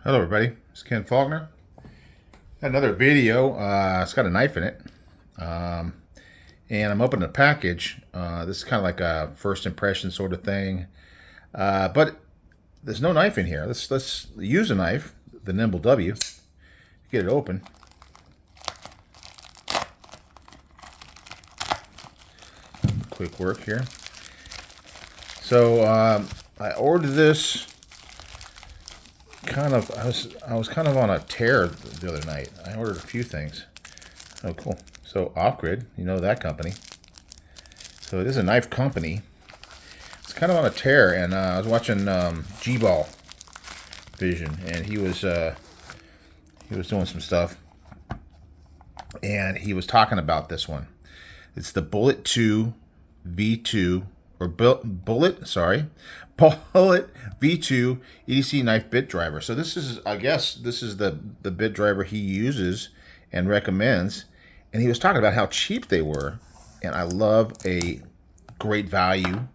Hello everybody, it's Ken Faulkner. Got another video. It's got a knife in it. Um, and I'm opening a package. This is kind of like a first impression sort of thing. But there's no knife in here. Let's use a knife, the Nimble W, get it open. Quick work here. So I ordered this I was kind of on a tear the other night. I ordered a few things. Oh, cool. So Off-Grid, you know that company. So it is a knife company. It's kind of on a tear, and I was watching GBall Vision, and he was doing some stuff, and he was talking about this one. It's the Bullet 2 V2 or Bullet V2 EDC knife bit driver. So this is, I guess, this is the bit driver he uses and recommends. And he was talking about how cheap they were, and I love a great value.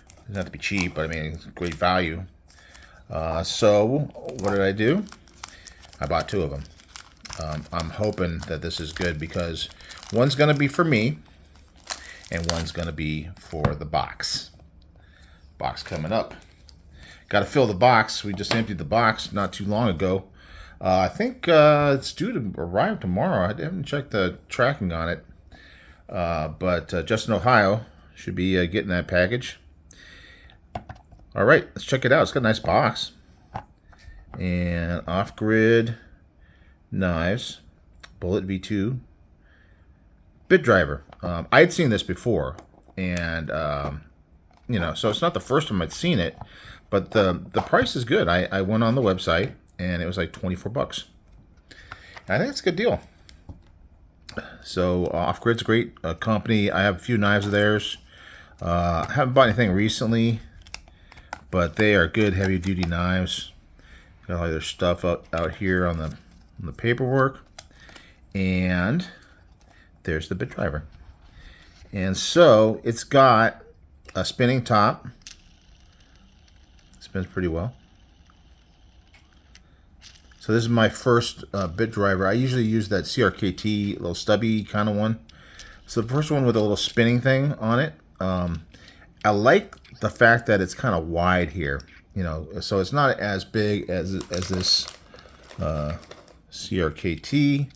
It doesn't have to be cheap, but I mean, it's great value. So what did I do? I bought two of them. I'm hoping that this is good because one's going to be for me, and one's going to be for the box. Box coming up. Got to fill the box. We just emptied the box not too long ago. I think it's due to arrive tomorrow. I haven't checked the tracking on it. But Justin, Ohio should be getting that package. All right, let's check it out. It's got a nice box. And Off-Grid knives. Bullet V2 bit driver. I'd seen this before, and you know, so it's not the first time I'd seen it, but the price is good. I went on the website, and it was like 24 bucks. I think it's a good deal. So Off-Grid's a great company. I have a few knives of theirs. I haven't bought anything recently, but they are good heavy-duty knives. Got all their stuff out here on the paperwork, and there's the bit driver. And so it's got a spinning top. Spins pretty well. So this is my first bit driver. I usually use that CRKT, little stubby kind of one. So the first one with a little spinning thing on it. I like the fact that it's kind of wide here. You know, so it's not as big as this CRKT.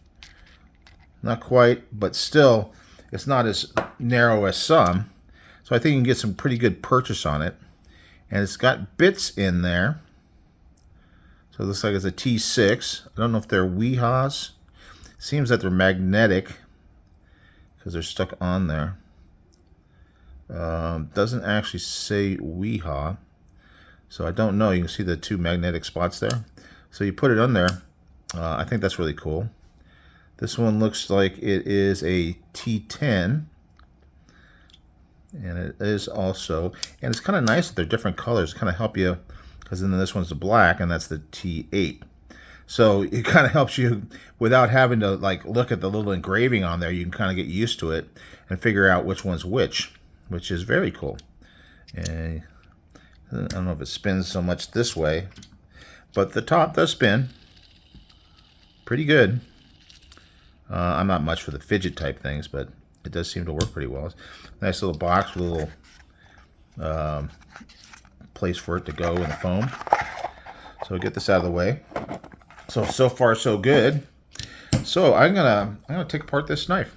Not quite, but still, it's not as narrow as some. So I think you can get some pretty good purchase on it. And it's got bits in there. So it looks like it's a T6. I don't know if they're Weehas. Seems that they're magnetic because they're stuck on there. Doesn't actually say Weehaw. So I don't know. You can see the two magnetic spots there. So you put it on there. I think that's really cool. This one looks like it is a T10. And it is also, and it's kind of nice that they're different colors. Kind of help you, because then this one's the black, and that's the T8. So it kind of helps you without having to like look at the little engraving on there. You can kind of get used to it and figure out which one's which is very cool. And I don't know if it spins so much this way, but the top does spin pretty good. I'm not much for the fidget type things, but it does seem to work pretty well. Nice little box with a little place for it to go in the foam. So get this out of the way. So far so good. So I'm gonna take apart this knife.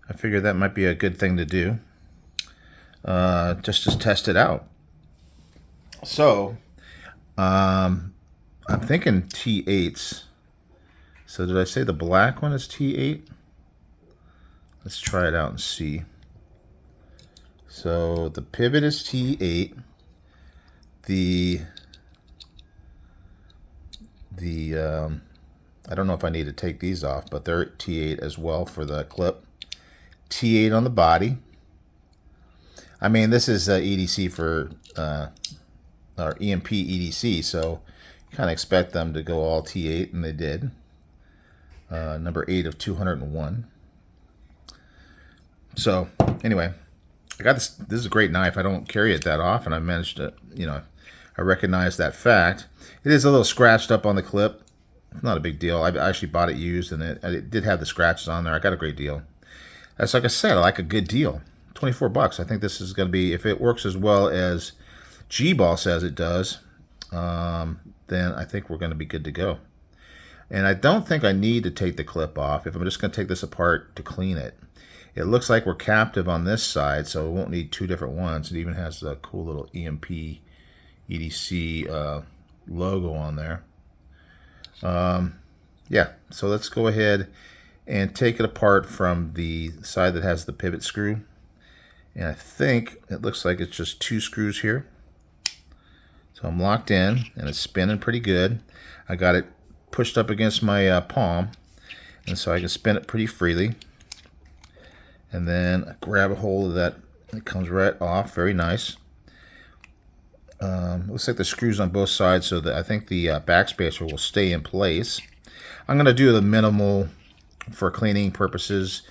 I figured that might be a good thing to do. Just to test it out. So I'm thinking T8s. So did I say the black one is T8? Let's try it out and see. So the pivot is T8. I don't know if I need to take these off, but they're T8 as well for the clip. T8 on the body. I mean, this is EDC for or EMP EDC, so you kind of expect them to go all T8, and they did. Number 8 of 201. So anyway, I got this. This is a great knife. I don't carry it that often. I managed to, you know, I recognize that fact. It is a little scratched up on the clip. Not a big deal. I actually bought it used, and it did have the scratches on there. I got a great deal. That's like I said, I like a good deal. 24 bucks. I think this is going to be, if it works as well as GBall says it does, then I think we're going to be good to go. And I don't think I need to take the clip off if I'm just going to take this apart to clean it. It looks like we're captive on this side, so we won't need two different ones. It even has a cool little EMP EDC logo on there. Yeah, so let's go ahead and take it apart from the side that has the pivot screw. And I think it looks like it's just two screws here. So I'm locked in, and it's spinning pretty good. I got it pushed up against my palm, and so I can spin it pretty freely. And then I grab a hold of that. It comes right off. Very nice. Looks like the screws on both sides, so that I think the backspacer will stay in place. I'm going to do the minimal for cleaning purposes,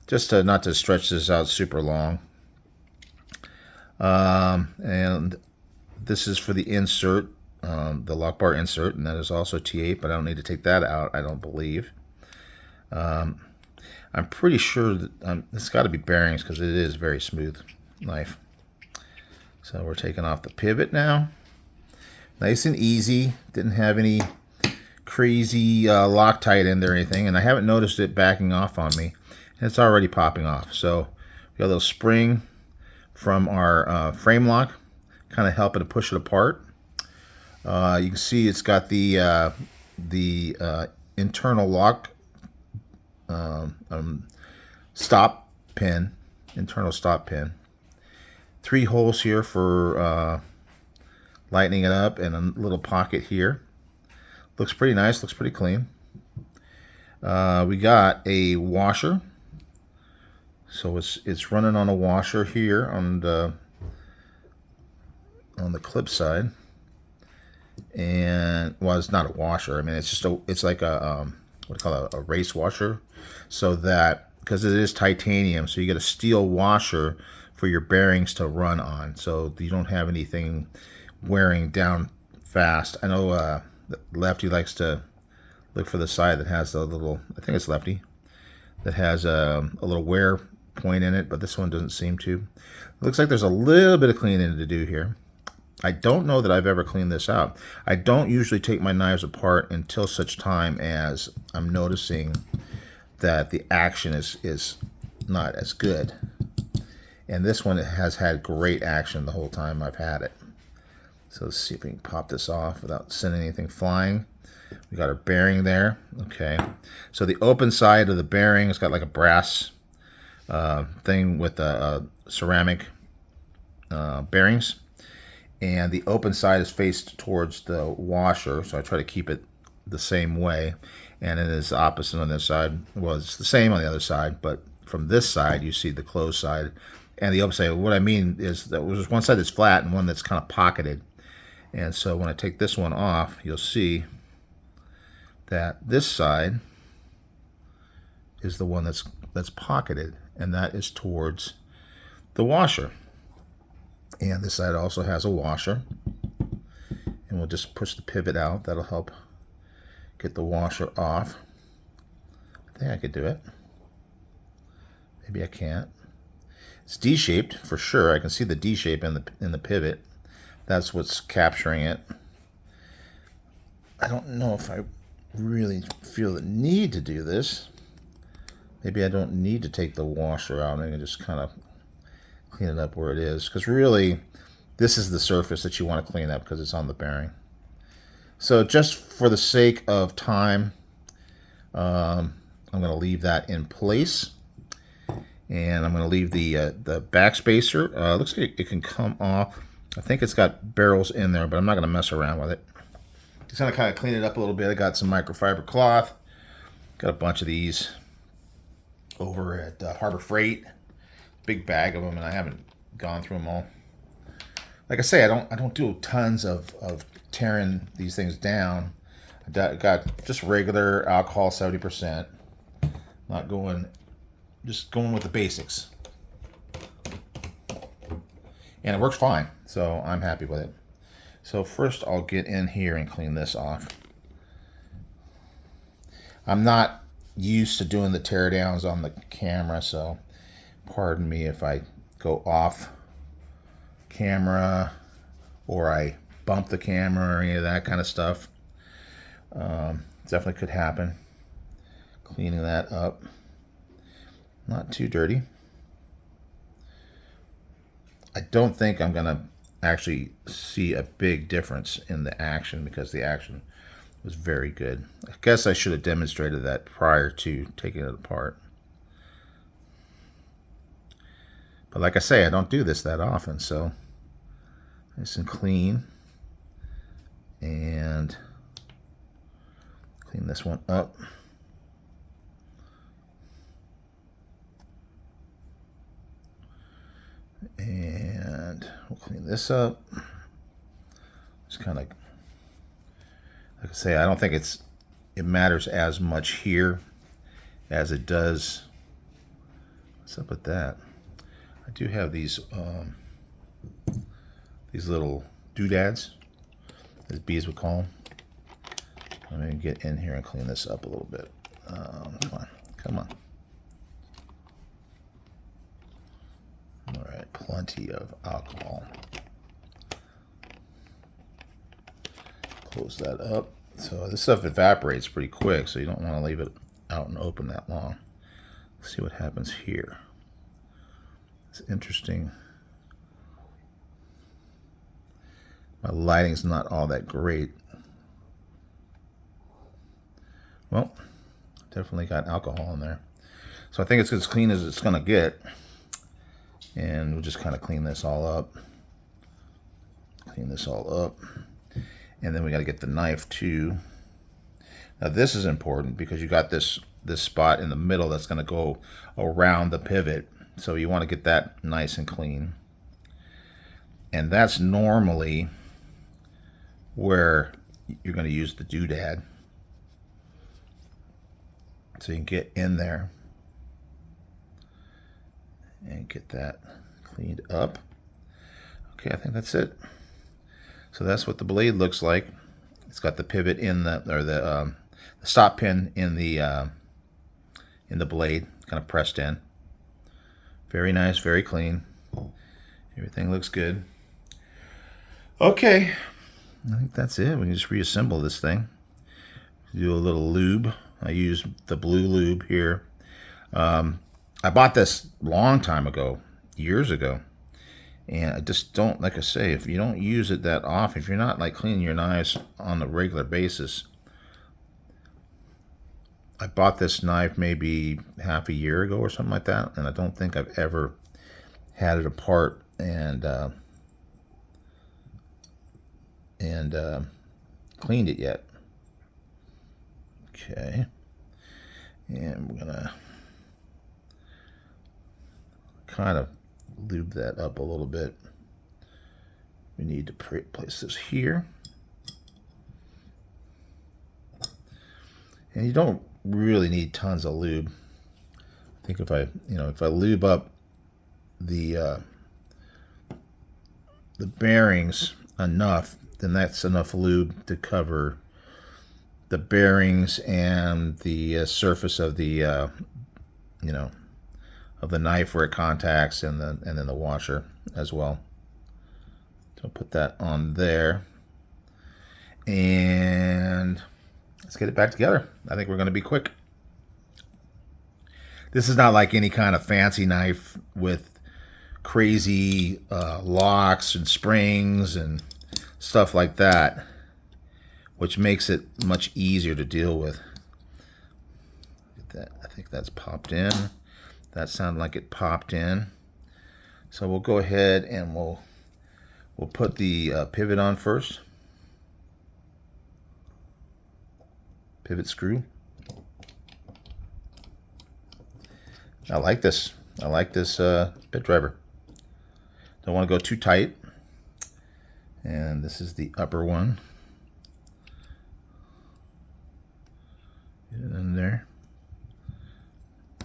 just to not to stretch this out super long. And this is for the insert, the lock bar insert, and that is also T8, but I don't need to take that out, I don't believe. I'm pretty sure that it's got to be bearings because it is a very smooth knife. So we're taking off the pivot now. Nice and easy. Didn't have any crazy Loctite in there or anything, and I haven't noticed it backing off on me. And it's already popping off. So we got a little spring from our frame lock, kind of helping to push it apart. You can see it's got the internal lock stop pin, internal stop pin. 3 holes here for lightening it up, and a little pocket here. Looks pretty nice, looks pretty clean. We got a washer. So it's running on a washer here on the clip side. And well, it's not a washer. I mean, it's just it's like a what do you call it, a race washer. So that, because it is titanium, so you get a steel washer for your bearings to run on, so you don't have anything wearing down fast. I know Lefty likes to look for the side that has a little, I think it's Lefty, that has a little wear point in it, but this one doesn't seem to. It looks like there's a little bit of cleaning to do here. I don't know that I've ever cleaned this out. I don't usually take my knives apart until such time as I'm noticing that the action is not as good. And this one has had great action the whole time I've had it. So let's see if we can pop this off without sending anything flying. We got our bearing there. Okay. So the open side of the bearing has got like a brass thing with ceramic bearings. And the open side is faced towards the washer, so I try to keep it the same way. And it is opposite on this side. Well, it's the same on the other side, but from this side you see the closed side and the open side. What I mean is that there's one side that's flat and one that's kind of pocketed. And so when I take this one off, you'll see that this side is the one that's pocketed, and that is towards the washer. And this side also has a washer, and we'll just push the pivot out. That'll help get the washer off. I think I could do it. Maybe I can't. It's D-shaped for sure. I can see the D shape in the pivot. That's what's capturing it. I don't know if I really feel the need to do this. Maybe I don't need to take the washer out. I can just kind of clean it up where it is, because really this is the surface that you want to clean up because it's on the bearing. So just for the sake of time, I'm going to leave that in place, and I'm going to leave the backspacer. Looks like it can come off. I think it's got barrels in there, but I'm not going to mess around with it. Just going to kind of clean it up a little bit. I got some microfiber cloth. Got a bunch of these over at Harbor Freight. Big bag of them, and I haven't gone through them all. Like I say, I don't do tons of tearing these things down. I got just regular alcohol 70%. Not going, just going with the basics. And it works fine, so I'm happy with it. So first I'll get in here and clean this off. I'm not used to doing the teardowns on the camera, so pardon me if I go off camera or I bump the camera or any of that kind of stuff. Definitely could happen. Cleaning that up. Not too dirty. I don't think I'm going to actually see a big difference in the action because the action was very good. I guess I should have demonstrated that prior to taking it apart. But like I say, I don't do this that often, so nice and clean. And clean this one up. And we'll clean this up. Just kind of, like I say, I don't think it matters as much here as it does. What's up with that? I do have these little doodads, as bees would call them. I'm going to get in here and clean this up a little bit. Come on. All right, plenty of alcohol. Close that up. So this stuff evaporates pretty quick, so you don't want to leave it out and open that long. Let's see what happens here. It's interesting. My lighting's not all that great. Well, definitely got alcohol in there. So I think it's as clean as it's going to get. And we'll just kind of clean this all up. Clean this all up. And then we got to get the knife too. Now this is important because you got this spot in the middle that's going to go around the pivot. So you want to get that nice and clean. And that's normally where you're going to use the doodad. So you can get in there and get that cleaned up. Okay, I think that's it. So that's what the blade looks like. It's got the pivot in the stop pin in the blade, kind of pressed in. Very nice, very clean. Everything looks good. Okay, I think that's it. We can just reassemble this thing. Do a little lube. I use the blue lube here. I bought this long time ago, years ago. And I just don't, like I say, if you don't use it that often, if you're not like cleaning your knives on a regular basis. I bought this knife maybe half a year ago or something like that, and I don't think I've ever had it apart and cleaned it yet. Okay, and we're gonna kind of lube that up a little bit. We need to place this here, and you don't really need tons of lube. I think if I lube up the bearings enough, then that's enough lube to cover the bearings and the surface of the of the knife where it contacts, and then the washer as well. So I'll put that on there, and let's get it back together. I think we're going to be quick. This is not like any kind of fancy knife with crazy locks and springs and stuff like that, which makes it much easier to deal with. Get that. I think that's popped in. That sounded like it popped in. So we'll go ahead and we'll put the pivot on first. Pivot screw. I like this. I like this bit driver. Don't want to go too tight. And this is the upper one. Get it in there.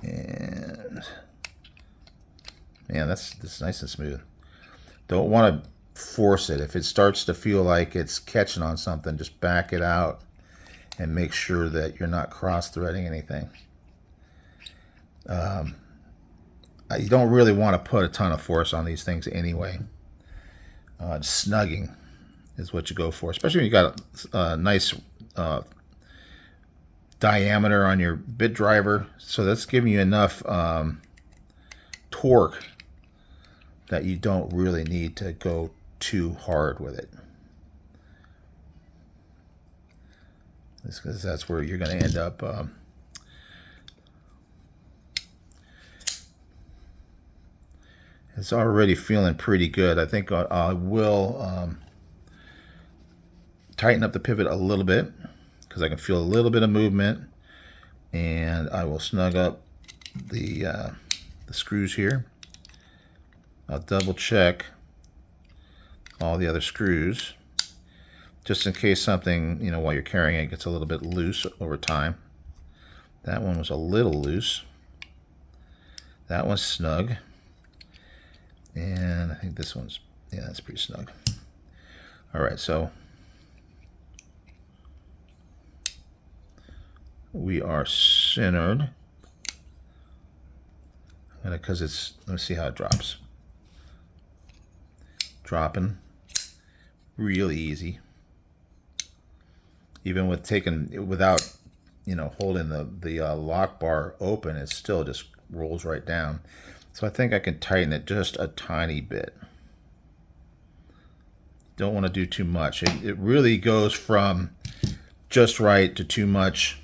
And man, that's nice and smooth. Don't want to force it. If it starts to feel like it's catching on something, just back it out and make sure that you're not cross-threading anything. You don't really want to put a ton of force on these things anyway. Snugging is what you go for, especially when you got a nice diameter on your bit driver. So that's giving you enough torque that you don't really need to go too hard with it. Because that's where you're going to end up it's already feeling pretty good. I think I will tighten up the pivot a little bit because I can feel a little bit of movement, and I will snug up the screws here. I'll double check all the other screws just in case something, you know, while you're carrying it gets a little bit loose over time. That one was a little loose. That one's snug. And I think this one's, yeah, that's pretty snug. All right, so we are centered. Because it's, let's see how it drops. Dropping really easy. Even with taking, without, you know, holding the lock bar open, it still just rolls right down. So I think I can tighten it just a tiny bit. Don't want to do too much. It really goes from just right to too much.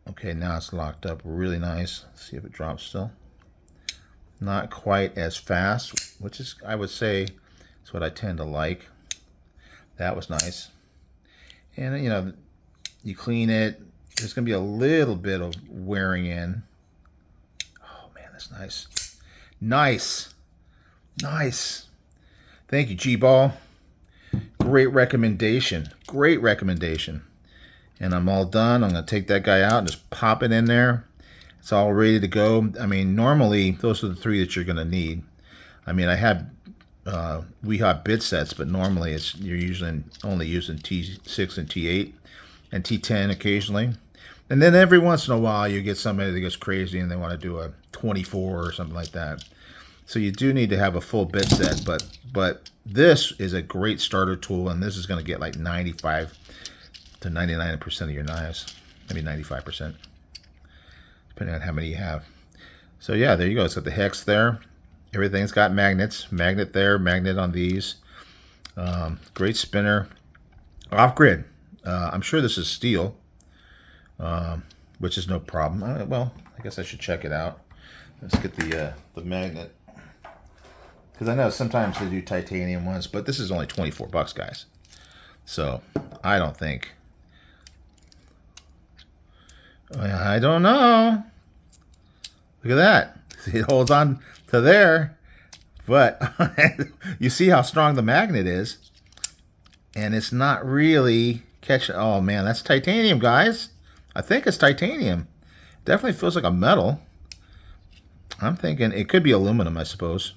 Okay, now it's locked up really nice. Let's see if it drops still. Not quite as fast, which is, I would say, is what I tend to like. That was nice. And, you know, you clean it. There's going to be a little bit of wearing in. Oh, man, that's nice. Nice. Nice. Thank you, GBall. Great recommendation. Great recommendation. And I'm all done. I'm going to take that guy out and just pop it in there. It's all ready to go. I mean, normally, those are the three that you're going to need. I mean, I have WeHot bit sets, but normally you're usually only using T6 and T8 and T10 occasionally. And then every once in a while, you get somebody that gets crazy and they want to do a 24 or something like that. So you do need to have a full bit set, but this is a great starter tool, and this is going to get like 95 to 99% of your knives, maybe 95%, depending on how many you have. So yeah, there you go. It's got the hex there. Everything's got magnets. Magnet there, magnet on these. Great spinner. Off-grid. I'm sure this is steel, which is no problem. Well, I guess I should check it out. Let's get the magnet. Because I know sometimes they do titanium ones, but this is only 24 bucks, guys. So I don't think. I don't know. Look at that. It holds on to there, but you see how strong the magnet is, and it's not really catching. Oh man, that's titanium, guys. I think it's titanium. Definitely feels like a metal. I'm thinking it could be aluminum, I suppose.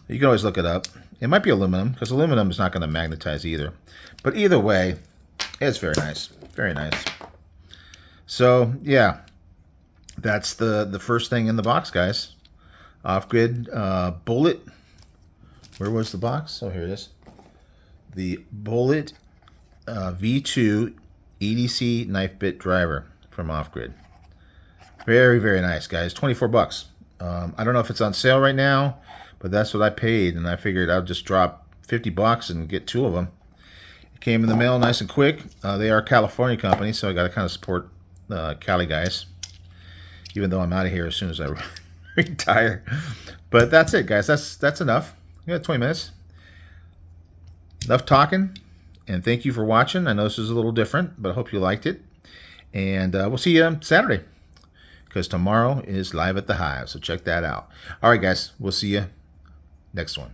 You can always look it up. It might be aluminum, because aluminum is not going to magnetize either. But either way, it's very nice. Very nice. So, yeah. That's the first thing in the box, guys. Off-grid Bullet. Where was the box? Oh, here it is. The Bullet V2 EDC knife bit driver from Off-grid. Very, very nice, guys. 24 bucks. I don't know if it's on sale right now, but that's what I paid, and I figured I'd just drop 50 bucks and get two of them. It came in the mail nice and quick. They are a California company, so I got to kind of support Cali guys, even though I'm out of here as soon as I retire. But that's it, guys. That's enough. We got 20 minutes. Enough talking, and thank you for watching. I know this is a little different, but I hope you liked it. And we'll see you Saturday, because tomorrow is Live at the Hive, so check that out. All right, guys. We'll see you next one.